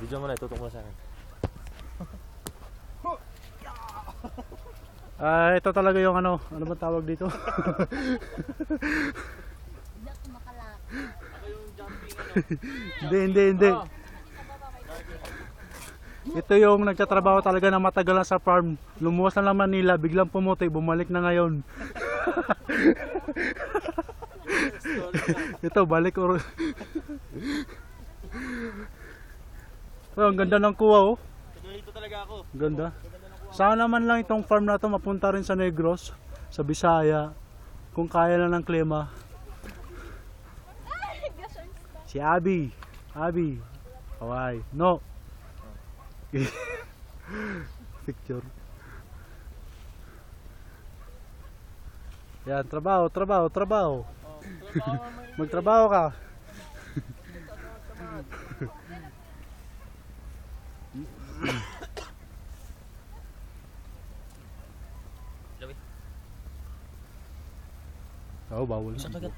Video mo na, itutok mo sa akin. Ito talaga yung ano ba tawag dito? Hindi. Ito yung nagtatrabaho talaga na matagal na sa farm. Lumuwas na lang Manila, biglang pumuti, bumalik na ngayon. Ito, balik or... Oh, ang ganda ng kuha oh. Dito talaga ako. Ganda. Sana naman lang itong farm na to mapunta rin sa Negros, sa Bisaya, kung kaya lang ng klima. Si Abby. Kawai. No. Picture. Yan, trabaho. Magtrabaho ka. Oh, bawal. Isang kagat.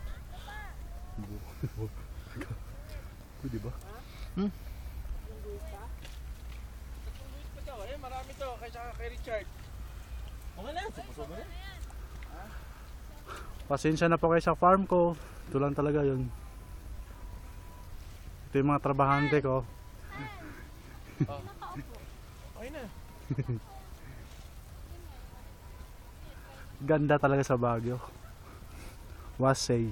Di ba? Marami to kaysa kay Richard. Okay na, sumusog na. Pasensya na po kayo sa farm ko. Ito lang talaga yun. Ito yung mga trabahante ko. Okay na. Ganda talaga sa Baguio. Wasay.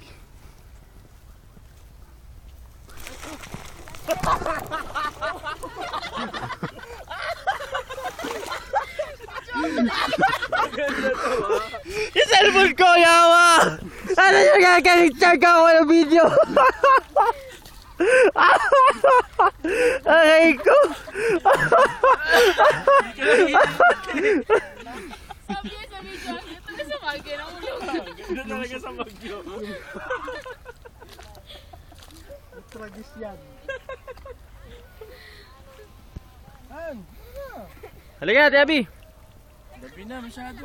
Yung cellphone ko, yawa! Ano yung gagawin ka ako ng video? Aray ko! Sabi niya sa video, ito sa Baguio na ulo. Ganda talaga sa Baguio. Tragis yan. Halika, Ate Abby! Gabi na, masyado.